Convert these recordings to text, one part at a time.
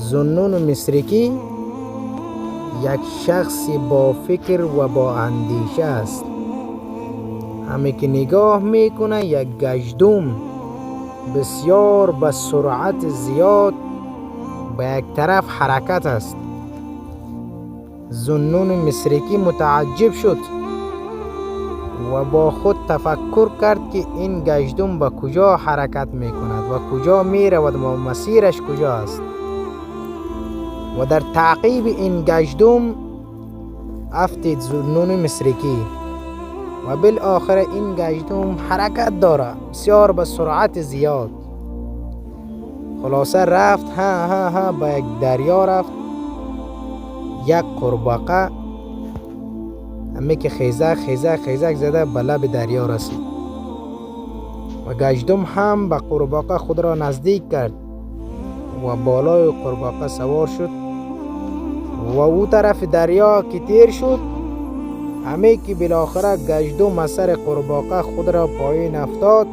ذوالنون مصرکی یک شخص با فکر و با اندیشه است. همه که نگاه میکنه یک گشتم بسیار به سرعت زیاد به یک طرف حرکت است. ذوالنون مصرکی متعجب شد و با خود تفکر کرد که این گشتم به کجا حرکت میکند و کجا میرود و مسیرش کجا است. و در تعقیب این گشتم افتید ذوالنون مصرکی و بالاخره این گشتم حرکت داره بسیار به سرعت زیاد. خلاصه رفت ها به یک دریا رفت. یک قورباغه همه که خیزک زده به لب دریا رسید و گشتم هم به قورباغه خود را نزدیک کرد و بالای قورباغه سوار شد و او طرف دریا که تیر شد. همه که بالاخره گشتم از سر قورباغه خود را پایین افتاد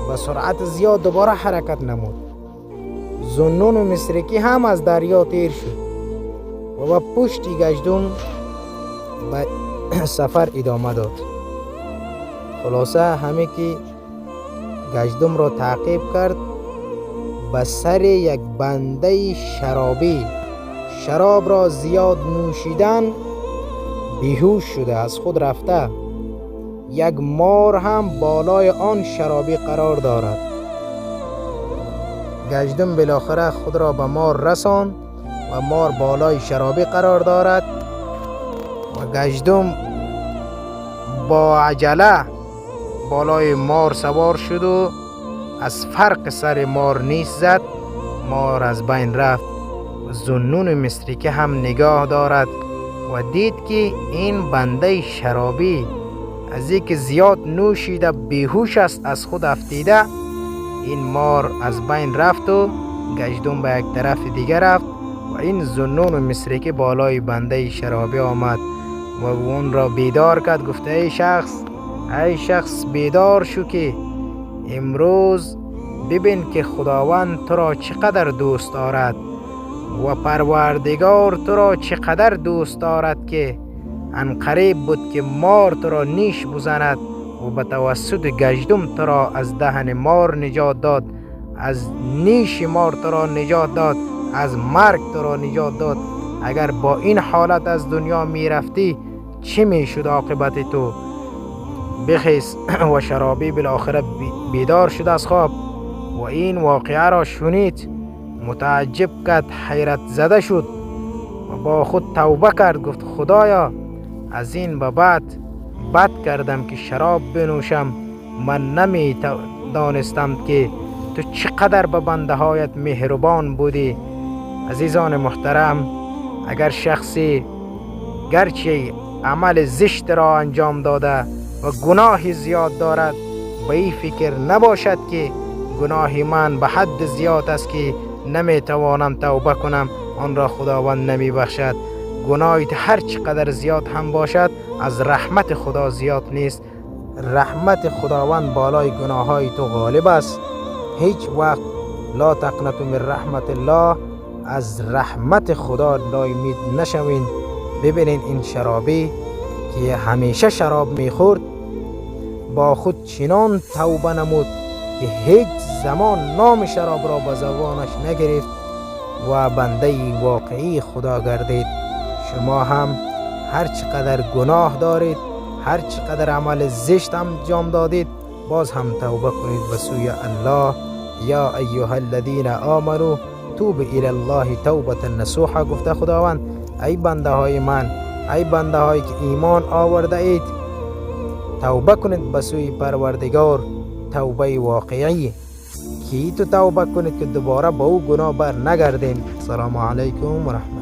و سرعت زیاد دوباره حرکت نمود. ذوالنون مصرکی هم از دریا تیر شد و به پشت گشتم به سفر ادامه داد. خلاصه همه که گشتم را تعقیب کرد به سر یک بنده شرابی، شراب را زیاد نوشیدن بیهوش شده از خود رفته. یک مار هم بالای آن شرابی قرار دارد. گشتم بالاخره خود را به مار رساند و مار بالای شرابی قرار دارد و گشتم با عجله بالای مار سوار شد و از فرق سر مار نیش زد. مار از بین رفت. ذوالنون مصرکی هم نگاه دارد و دید که این بنده شرابی از اینکه زیاد نوشیده بیهوش است، از خود افتیده. این مار از بین رفت و گشتم به یک طرف دیگر رفت و این ذوالنون مصرکی بالای بنده شرابی آمد و اون را بیدار کرد. گفته ای شخص بیدار شو که امروز ببین که خداوند تو را چقدر دوست دارد و پروردگار تو را چقدر دوست دارد که عنقریب بود که مار تو را نیش بزند و به توسط گشتم تو را از دهن مار نجات داد، از نیش مار تو را نجات داد، از مرگ تو را نجات داد. اگر با این حالت از دنیا می رفتی چی می شد عاقبت تو؟ بخیز. و شرابی بالاخره بیدار شد از خواب و این واقعه را شنید. متعجب کرد، حیرت زده شد و با خود توبه کرد. گفت خدایا از این به بعد بد کردم که شراب بنوشم. من نمی دانستم که تو چقدر به بنده هایت مهربان بودی. عزیزان محترم، اگر شخصی گرچه عمل زشت را انجام داده و گناه زیاد دارد، به این فکر نباشد که گناه من به حد زیاد است که نمی توانم توبه کنم، آن را خداوند نمی بخشد. گناهی هر چقدر زیاد هم باشد از رحمت خدا زیاد نیست. رحمت خداوند بالای گناه های تو غالب است. هیچ وقت لا تقنطوا من رحمت الله، از رحمت خدا ناامید نشوین. ببینین این شرابی که همیشه شراب میخورد با خود چنان توبه نمود که هیچ زمان نام شراب را به زبانش نگرفت و بنده واقعی خدا گردید. شما هم هر چقدر گناه دارید، هر چقدر عمل زشت انجام دادید، باز هم توبه کنید به سوی الله. یا ایها الذین آمنوا توبوا الی الله توبه نصوحا. گفته خداوند ای بنده های من، ای بنده هایی که ایمان آورده اید، توبه کنید به سوی پروردگار، توبه واقعی که تو توبه کنید که دوباره با او گناه بر نگردین. السلام علیکم و رحمت